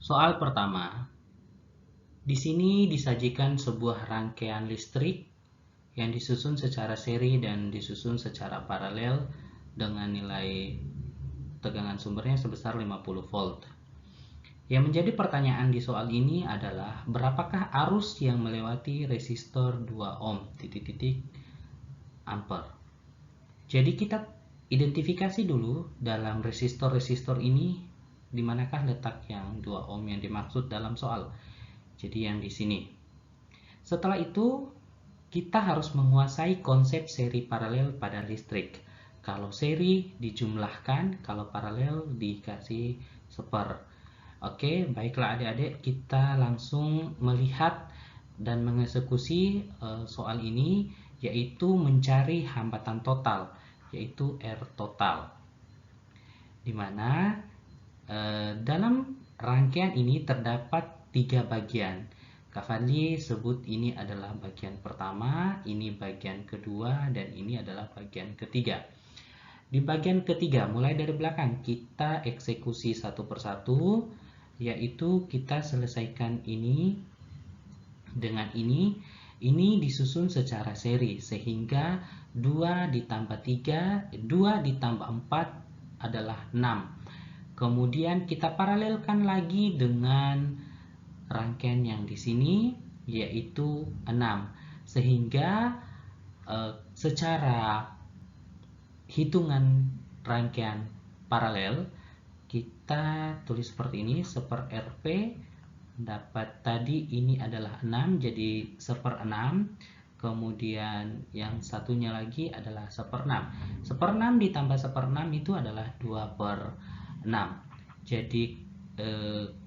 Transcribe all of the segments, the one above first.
Soal pertama, di sini disajikan sebuah rangkaian listrik yang disusun secara seri dan disusun secara paralel dengan nilai tegangan sumbernya sebesar 50 volt. Yang menjadi pertanyaan di soal ini adalah berapakah arus yang melewati resistor 2 ohm ampere. Jadi kita identifikasi dulu dalam resistor-resistor ini di manakah letak yang 2 ohm yang dimaksud dalam soal. Jadi yang di sini. Setelah itu kita harus menguasai konsep seri paralel pada listrik. Kalau seri dijumlahkan, kalau paralel dikasih seper. Oke, baiklah adik-adik, kita langsung melihat dan mengeksekusi soal ini, yaitu mencari hambatan total, yaitu R total. Dimana dalam rangkaian ini terdapat 3 bagian. Kak Fadli sebut ini adalah bagian pertama, ini bagian kedua, dan ini adalah bagian ketiga. Di bagian ketiga, mulai dari belakang, kita eksekusi satu persatu, yaitu kita selesaikan ini dengan ini disusun secara seri, sehingga 2 ditambah 3, 2 ditambah 4 adalah 6. Kemudian kita paralelkan lagi dengan rangkaian yang di sini, yaitu 6. Sehingga secara hitungan rangkaian paralel kita tulis seperti ini, seper Rp dapat tadi ini adalah 6, jadi seper 6. Kemudian yang satunya lagi adalah seper 6. Seper 6 ditambah seper 6 itu adalah 2/6. Jadi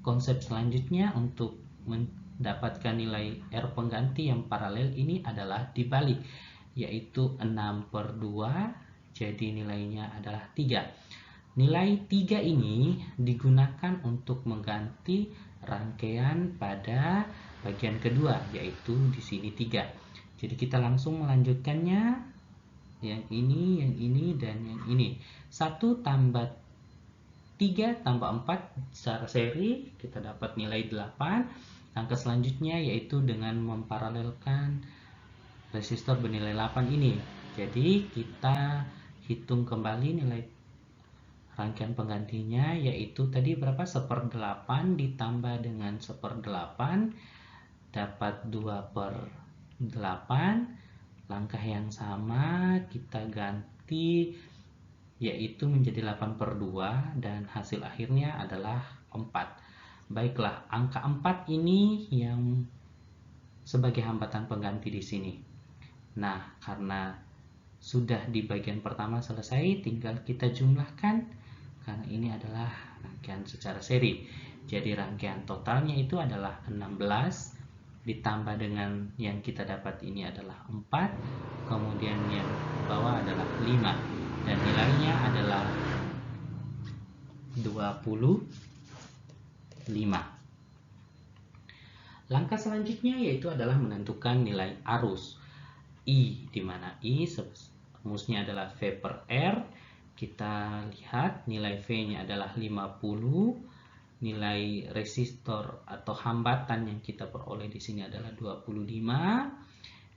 konsep selanjutnya untuk mendapatkan nilai R pengganti yang paralel ini adalah dibalik, yaitu 6/2, jadi nilainya adalah 3. Nilai 3 ini digunakan untuk mengganti rangkaian pada bagian kedua, yaitu di sini 3. Jadi kita langsung melanjutkannya, yang ini, dan yang ini. 1 tambah 3 tambah 4 secara seri, kita dapat nilai 8. Langkah selanjutnya yaitu dengan memparalelkan resistor bernilai 8 ini. Jadi kita hitung kembali nilai rangkaian penggantinya, yaitu tadi berapa? 1/8 ditambah dengan 1/8 dapat 2/8. Langkah yang sama kita ganti, yaitu menjadi 8/2, dan hasil akhirnya adalah 4. Baiklah, angka 4 ini yang sebagai hambatan pengganti di sini. Nah, karena sudah di bagian pertama selesai, tinggal kita jumlahkan, karena ini adalah rangkaian secara seri. Jadi rangkaian totalnya itu adalah 16, ditambah dengan yang kita dapat ini adalah 4, kemudian yang bawah adalah 5, dan nilainya adalah 25. Langkah selanjutnya yaitu adalah menentukan nilai arus I, di mana I rumusnya adalah V/R. Kita lihat nilai V-nya adalah 50, nilai resistor atau hambatan yang kita peroleh di sini adalah 25,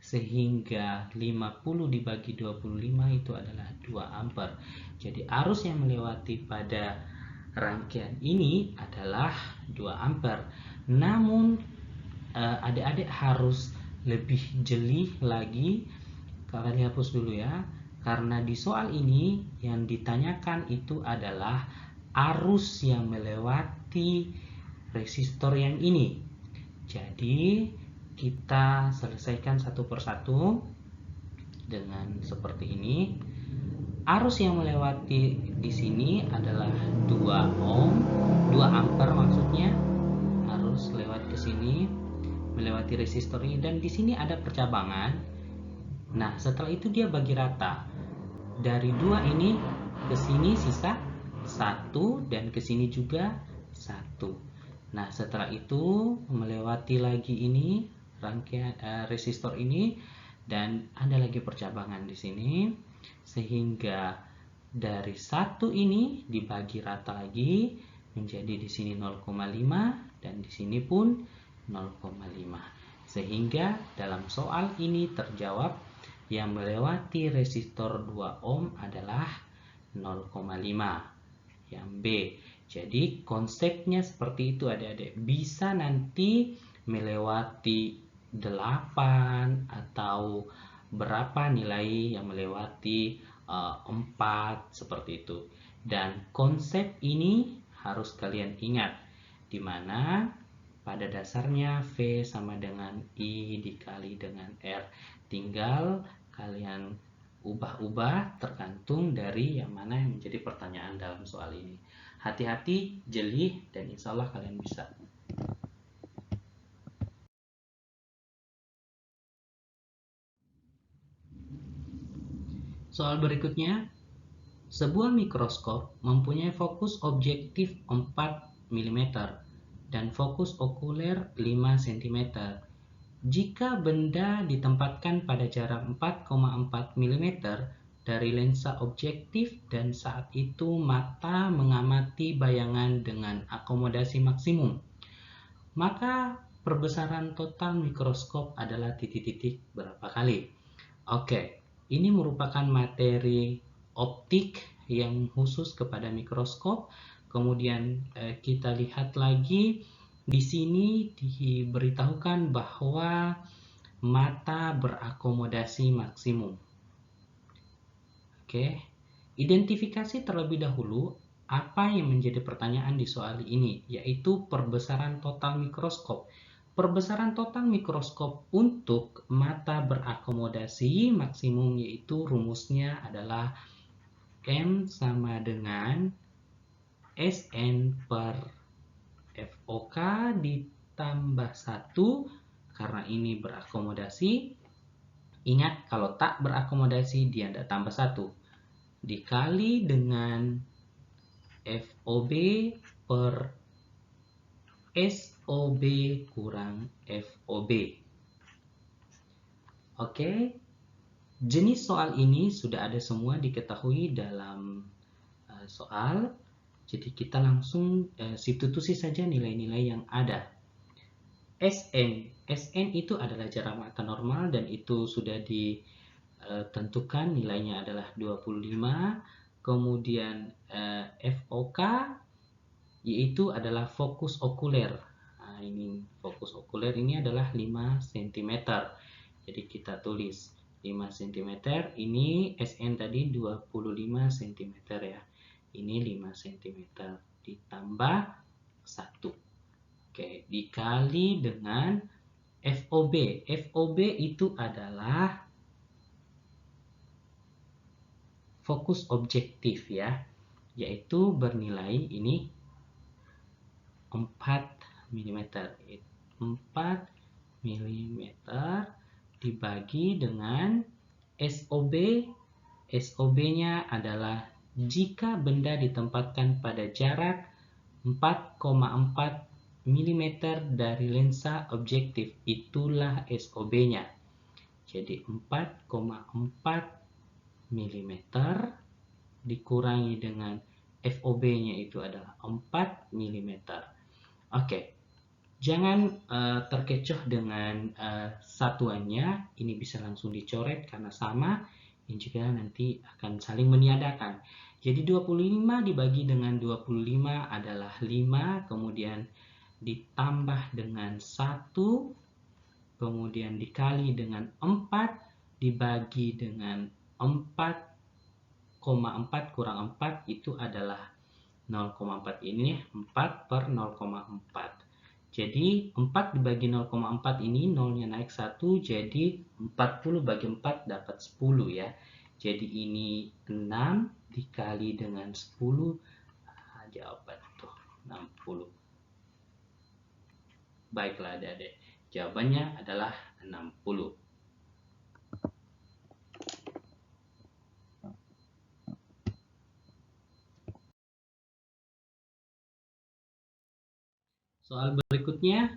sehingga 50 dibagi 25 itu adalah 2 ampere. Jadi arus yang melewati pada rangkaian ini adalah 2 ampere. Namun adik-adik harus lebih jeli lagi. Kalian hapus dulu ya, karena di soal ini yang ditanyakan itu adalah arus yang melewati resistor yang ini. Jadi kita selesaikan satu persatu dengan seperti ini. Arus yang melewati di sini adalah 2 ohm, 2 ampere maksudnya, harus lewat ke sini melewati resistor ini, dan di sini ada percabangan. Nah, setelah itu dia bagi rata. Dari 2 ini ke sini sisa 1, dan ke sini juga 1. Nah, setelah itu melewati lagi ini rangkaian resistor ini, dan ada lagi percabangan di sini, sehingga dari 1 ini dibagi rata lagi, menjadi di sini 0,5 dan di sini pun 0,5. Sehingga dalam soal ini terjawab yang melewati resistor 2 ohm adalah 0,5. Yang B. Jadi konsepnya seperti itu adik-adik. Bisa nanti melewati 8 atau berapa nilai yang melewati 4 seperti itu. Dan konsep ini harus kalian ingat, di mana pada dasarnya V sama dengan I dikali dengan R. Tinggal kalian ubah-ubah tergantung dari yang mana yang menjadi pertanyaan dalam soal ini. Hati-hati, jeli, dan insya Allah kalian bisa. Soal berikutnya, sebuah mikroskop mempunyai fokus objektif 4 mm dan fokus okuler 5 cm. Jika benda ditempatkan pada jarak 4,4 mm dari lensa objektif dan saat itu mata mengamati bayangan dengan akomodasi maksimum, maka perbesaran total mikroskop adalah titik-titik berapa kali. Oke, ini merupakan materi optik yang khusus kepada mikroskop. Kemudian kita lihat lagi di sini diberitahukan bahwa mata berakomodasi maksimum. Oke, identifikasi terlebih dahulu apa yang menjadi pertanyaan di soal ini, yaitu perbesaran total mikroskop. Perbesaran total mikroskop untuk mata berakomodasi maksimum, yaitu rumusnya adalah M sama dengan Sn per FOK ditambah 1, karena ini berakomodasi. Ingat, kalau tak berakomodasi dia tidak tambah 1, dikali dengan FOB per SOB kurang FOB. Oke, jenis soal ini sudah ada semua diketahui dalam soal. Jadi kita langsung substitusi saja nilai-nilai yang ada. Sn itu adalah jarak mata normal dan itu sudah ditentukan nilainya adalah 25. Kemudian FOK yaitu adalah fokus okuler. Nah, ini fokus okuler ini adalah 5 cm. Jadi kita tulis 5 cm. Ini Sn tadi 25 cm ya. Ini 5 cm ditambah 1. Oke, dikali dengan FOB. FOB itu adalah fokus objektif ya, yaitu bernilai ini 4 mm. 4 mm dibagi dengan SOB. SOB-nya adalah jika benda ditempatkan pada jarak 4,4 mm dari lensa objektif, itulah SOB-nya. Jadi 4,4 mm dikurangi dengan FOB-nya itu adalah 4 mm. Oke, jangan terkecoh dengan satuannya. Ini bisa langsung dicoret karena sama. Ini juga nanti akan saling meniadakan. Jadi 25 dibagi dengan 25 adalah 5. Kemudian ditambah dengan 1. Kemudian dikali dengan 4. Dibagi dengan 4,4 kurang 4 itu adalah 0,4. Ini 4 per 0,4. Jadi 4 dibagi 0,4 ini 0-nya naik 1, jadi 40 bagi 4 dapat 10 ya. Jadi ini 6 dikali dengan 10, jawaban tuh 60. Baiklah adik-adik, jawabannya adalah 60. Soal berikutnya,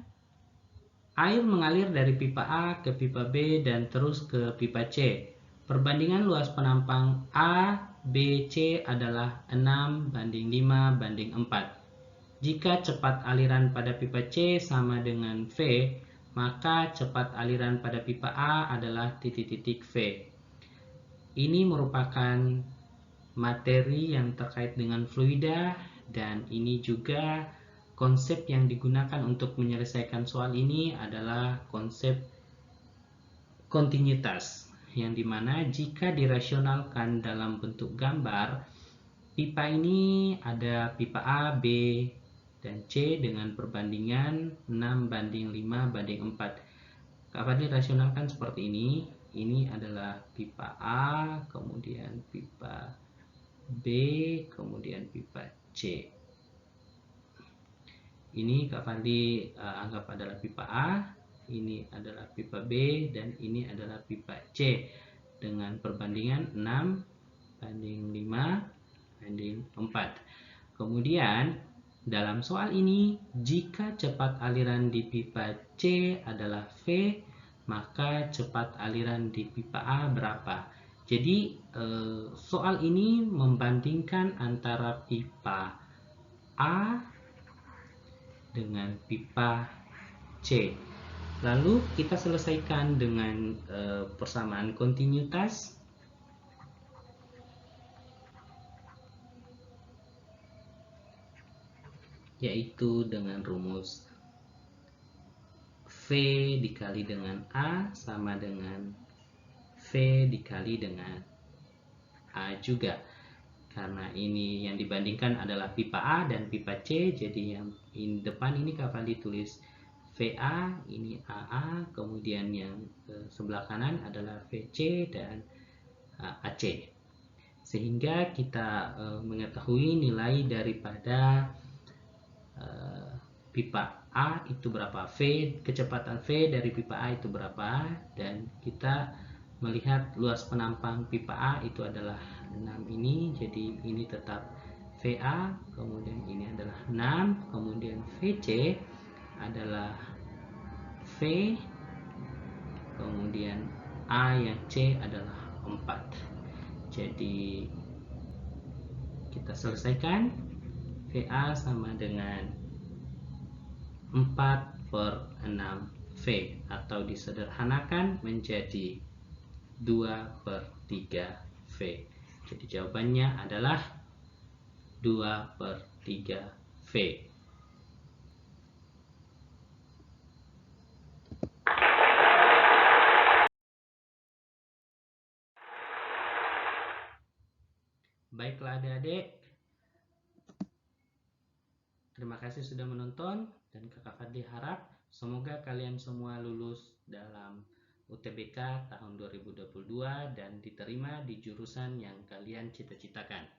air mengalir dari pipa A ke pipa B dan terus ke pipa C. Perbandingan luas penampang A, B, C adalah 6 banding 5 banding 4. Jika cepat aliran pada pipa C sama dengan V, maka cepat aliran pada pipa A adalah titik-titik V. Ini merupakan materi yang terkait dengan fluida, dan ini juga konsep yang digunakan untuk menyelesaikan soal ini adalah konsep kontinuitas, yang dimana jika dirasionalkan dalam bentuk gambar, pipa ini ada pipa A, B, dan C dengan perbandingan 6:5:4. Kalau dirasionalkan seperti ini adalah pipa A, kemudian pipa B, kemudian pipa C. Ini Kak Fadli anggap adalah pipa A, ini adalah pipa B, dan ini adalah pipa C dengan perbandingan 6:5:4. Kemudian dalam soal ini, jika cepat aliran di pipa C adalah V, maka cepat aliran di pipa A berapa? Jadi soal ini membandingkan antara pipa A dengan pipa C. Lalu kita selesaikan dengan persamaan kontinuitas. Yaitu dengan rumus V dikali dengan A sama dengan V dikali dengan A juga. Karena ini yang dibandingkan adalah pipa A dan pipa C, jadi yang depan ini Kak Fadli tulis VA, ini AA, kemudian yang sebelah kanan adalah VC dan AC. Sehingga kita mengetahui nilai daripada pipa A itu berapa, kecepatan V dari pipa A itu berapa, dan kita melihat luas penampang pipa A itu adalah 6 ini, jadi ini tetap VA, kemudian ini adalah 6, kemudian VC adalah V, kemudian A yang C adalah 4. Jadi kita selesaikan, VA sama dengan 4/6 V, atau disederhanakan menjadi 2/3 V. Jadi jawabannya adalah 2/3 V. Baiklah adik-adik, terima kasih sudah menonton, dan Kakak Fadli harap semoga kalian semua lulus dalam UTBK tahun 2022 dan diterima di jurusan yang kalian cita-citakan.